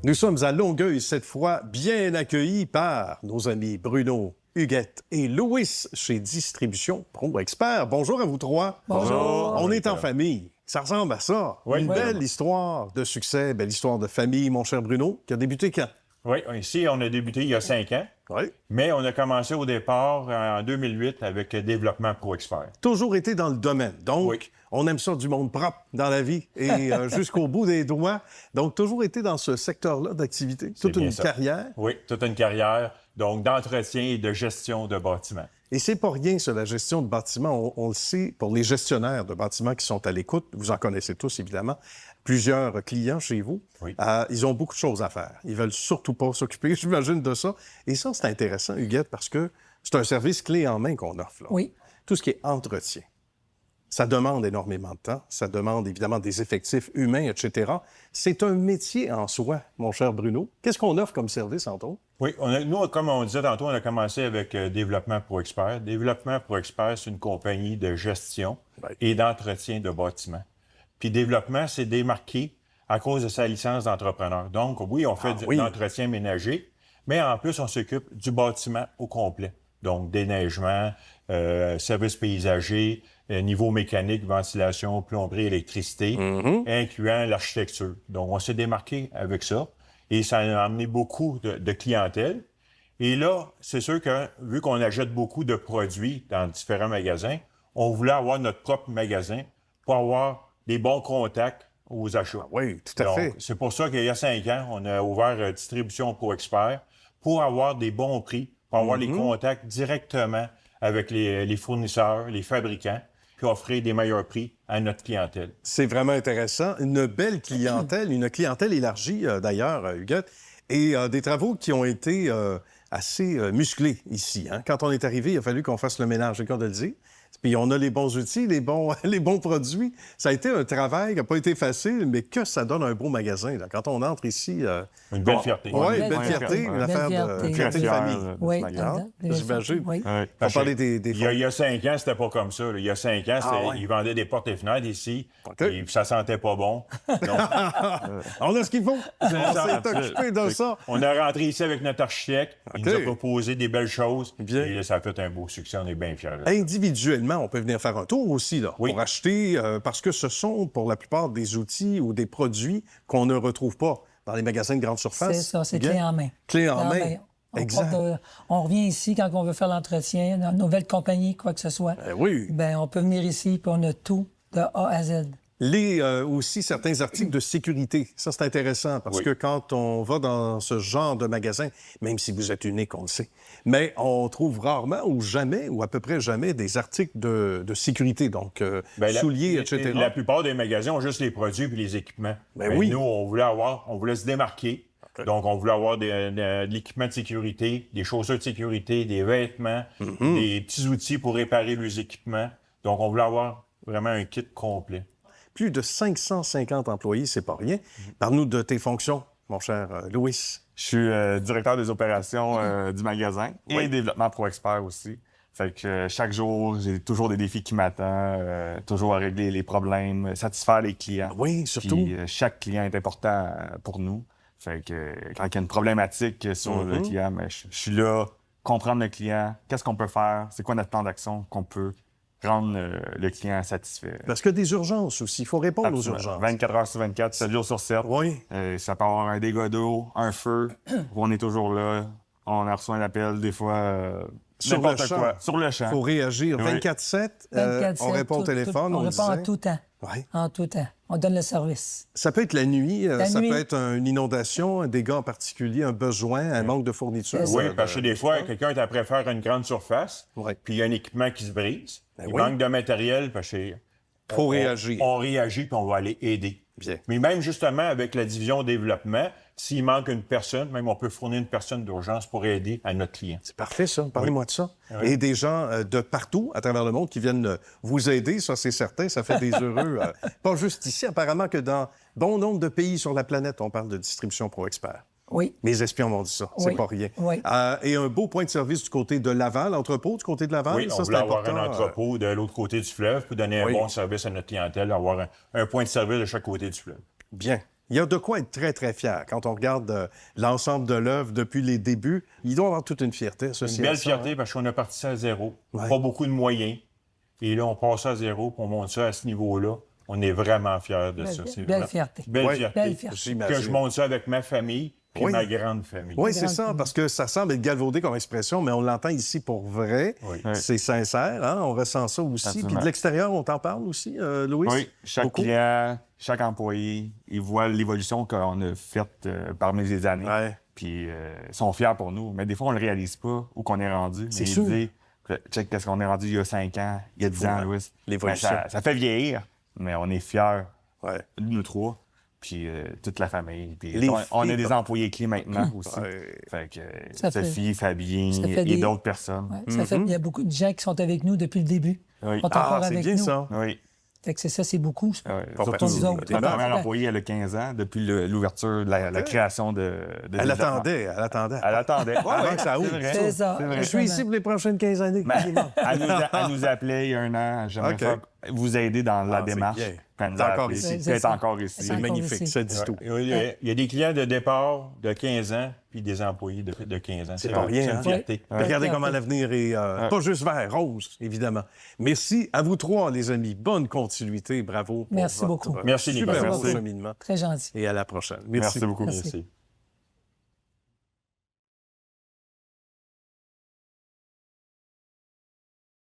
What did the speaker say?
Nous sommes à Longueuil, cette fois bien accueillis par nos amis Bruno, Huguette et Louis chez Distribution Pro Expert. Bonjour à vous trois. Bonjour. On est en famille. Ça ressemble à ça. Oui, Une belle histoire de succès, belle histoire de famille, mon cher Bruno, qui a débuté quand? Oui, ici, on a débuté il y a 5 ans, Oui. mais on a commencé au départ en 2008 avec Développement Pro Expert. Toujours été dans le domaine. Donc, Oui. on aime ça du monde propre dans la vie et jusqu'au bout des doigts. Donc, toujours été dans ce secteur-là d'activité. Toute bien une ça. carrière. Oui, toute une carrière, donc d'entretien et de gestion de bâtiments. Et c'est pas rien, ça, la gestion de bâtiments. On le sait, pour les gestionnaires de bâtiments qui sont à l'écoute, vous en connaissez tous, évidemment, plusieurs clients chez vous, Oui. ils ont beaucoup de choses à faire. Ils veulent surtout pas s'occuper, j'imagine, de ça. Et ça, c'est intéressant, Huguette, parce que c'est un service clé en main qu'on offre, là. Oui. Tout ce qui est entretien. Ça demande énormément de temps. Ça demande évidemment des effectifs humains, etc. C'est un métier en soi, mon cher Bruno. Qu'est-ce qu'on offre comme service, entre autres? Oui, nous, comme on disait tantôt, on a commencé avec Développement Pro Expert. Développement Pro Expert, c'est une compagnie de gestion et d'entretien de bâtiments. Puis Développement, c'est démarqué à cause de sa licence d'entrepreneur. Donc, oui, on fait d'entretien ménager, mais en plus, on s'occupe du bâtiment au complet. Donc, déneigement, services paysagers, niveau mécanique, ventilation, plomberie, électricité, incluant l'architecture. Donc, on s'est démarqué avec ça et ça a amené beaucoup de clientèle. Et là, c'est sûr que, vu qu'on achète beaucoup de produits dans différents magasins, on voulait avoir notre propre magasin pour avoir des bons contacts aux achats. Oui, tout à fait. Donc, c'est pour ça qu'il y a 5 ans, on a ouvert Distribution Pro Expert pour avoir des bons prix, pour avoir les contacts directement avec les fournisseurs, les fabricants, puis offrir des meilleurs prix à notre clientèle. C'est vraiment intéressant. Une belle clientèle, une clientèle élargie, d'ailleurs, Huguette, et des travaux qui ont été assez musclés ici. Hein? Quand on est arrivé, il a fallu qu'on fasse le ménage, c'est le cas de le dire. Puis on a les bons outils, les bons produits. Ça a été un travail qui n'a pas été facile, mais que ça donne un beau magasin. Là. Quand on entre ici... Une belle fierté. Oui, une belle fierté, une affaire de fierté de famille. Oui, J'imagine. oui. On parlait des Il y a 5 ans, c'était pas comme ça. Là. Il y a 5 ans, ils vendaient des portes et fenêtres ici, et ça sentait pas bon. Donc, on a ce qu'il faut. On s'est occupé de ça. on est rentré ici avec notre architecte. Il nous a proposé des belles choses. Bien. Et là, ça a fait un beau succès. On est bien fiers. Là. Individuellement, on peut venir faire un tour aussi, là, pour acheter, parce que ce sont, pour la plupart, des outils ou des produits qu'on ne retrouve pas dans les magasins de grande surface. C'est ça, c'est clé en main. Clé en main. Exact. On revient ici quand on veut faire l'entretien, dans une nouvelle compagnie, quoi que ce soit. Oui. Bien, on peut venir ici, puis on a tout de A à Z. Aussi, certains articles de sécurité. Ça, c'est intéressant parce que quand on va dans ce genre de magasin, même si vous êtes unique, on le sait, mais on trouve rarement ou jamais, ou à peu près jamais, des articles de sécurité, donc souliers, etc. La plupart des magasins ont juste les produits et les équipements. Nous, on voulait se démarquer. Okay. Donc, on voulait avoir de l'équipement de sécurité, des chaussures de sécurité, des vêtements, des petits outils pour réparer les équipements. Donc, on voulait avoir vraiment un kit complet. Plus de 550 employés, c'est pas rien. Parle-nous de tes fonctions, mon cher Louis. Je suis directeur des opérations du magasin et développement Pro Expert aussi. Fait que chaque jour, j'ai toujours des défis qui m'attendent, toujours à régler les problèmes, satisfaire les clients. Oui, surtout. Puis, chaque client est important pour nous. Fait que quand il y a une problématique sur le client, je suis là, comprendre le client, qu'est-ce qu'on peut faire, c'est quoi notre plan d'action qu'on peut rendre le client satisfait. Parce qu'il y a des urgences aussi. Il faut répondre aux urgences. 24 heures sur 24, 7 jours sur 7. Oui. Ça peut avoir un dégât d'eau, un feu. On est toujours là. On a reçu un appel, des fois, n'importe quoi. Sur le champ. Il faut réagir 24/7. On répond au téléphone. On répond en tout temps. Oui. En tout temps. On donne le service. Ça peut être la nuit, ça peut être une inondation, un dégât en particulier, un besoin, un manque de fourniture. Oui, parce que des fois, quelqu'un est après faire une grande surface, puis il y a un équipement qui se brise. Il manque de matériel, parce que faut réagir. On réagit, puis on va aller aider. Bien. Mais même justement avec la division développement, s'il manque une personne, même on peut fournir une personne d'urgence pour aider à notre client. C'est parfait, ça. Parlez-moi de ça. Et des gens de partout, à travers le monde, qui viennent vous aider, ça, c'est certain. Ça fait des heureux. Pas juste ici, apparemment que dans bon nombre de pays sur la planète, on parle de Distribution Pro Expert. Oui. Mes espions m'ont dit ça. C'est pas rien. Oui. Et un beau point de service du côté de Laval, l'entrepôt du côté de Laval. Oui, on voulait avoir un entrepôt de l'autre côté du fleuve pour donner un bon service à notre clientèle, avoir un point de service de chaque côté du fleuve. Bien. Il y a de quoi être très, très fier. Quand on regarde l'ensemble de l'œuvre depuis les débuts, il doit avoir toute une fierté associée Une belle à ça, fierté hein. parce qu'on a parti ça à zéro. Ouais. Pas beaucoup de moyens. Et là, on passe à zéro, puis on monte ça à ce niveau-là. On est vraiment fiers de ça. C'est Belle vraiment- fierté. Belle Ouais. fierté. Belle fierté. J'imagine. Que je monte ça avec ma famille puis Oui. ma grande famille. Oui, c'est grande ça, famille. parce que ça semble être galvaudé comme expression, mais on l'entend ici pour vrai. Oui. Oui. C'est sincère, hein? On ressent ça aussi. Puis Absolument. de l'extérieur, on t'en parle aussi, Louis? Oui, chaque Beaucoup? client, chaque employé, il voit l'évolution qu'on a faite parmi les années. Ouais. Puis ils sont fiers pour nous. Mais des fois, on ne le réalise pas où qu'on est rendu. C'est Mais sûr. ils disent, check qu'est-ce qu'on est rendu il y a 5 ans, il y a 10 ans, Ouais. Louis. L'évolution. Ben, ça fait vieillir, mais on est fiers, Ouais. nous trois, puis toute la famille. Puis Les on a filles, des employés clés maintenant aussi. Ouais. Fait que Ça fait- Sophie, Fabien ça fait et des- d'autres personnes. Ouais, ça fait il y a beaucoup de gens qui sont avec nous depuis le début. Oui. Sont Ah, encore c'est avec bien nous. ça. Oui. Fait que c'est ça, c'est beaucoup. ça. Ouais, Pas surtout, nous autres. la Ah, première ben. employée, elle a 15 ans, depuis l'ouverture, la création de Elle développement. attendait, elle attendait. Elle attendait. Avant que ça ouvre. C'est vrai. C'est ça. C'est vrai. Je suis ici pour les prochaines 15 années. Mais elle nous appelait il y a un an. J'aimerais OK. ça vous aider dans la Ah, c'est démarche. bien. Puis elle nous T'es a encore appelé. ici. Puis C'est elle est ça. encore ici. C'est C'est encore magnifique, ici. ça dit tout. Il y a des clients de départ de 15 ans puis des employés de 15 ans. C'est pas rien, C'est hein? une fierté. Regardez Fierté. comment l'avenir est pas juste vert, rose, évidemment. Merci à vous trois, les amis. Bonne continuité. Bravo. Pour Merci votre, beaucoup. Merci, super Nicolas. beau Merci. cheminement. Très gentil. Et à la prochaine. Merci beaucoup. Merci. Merci.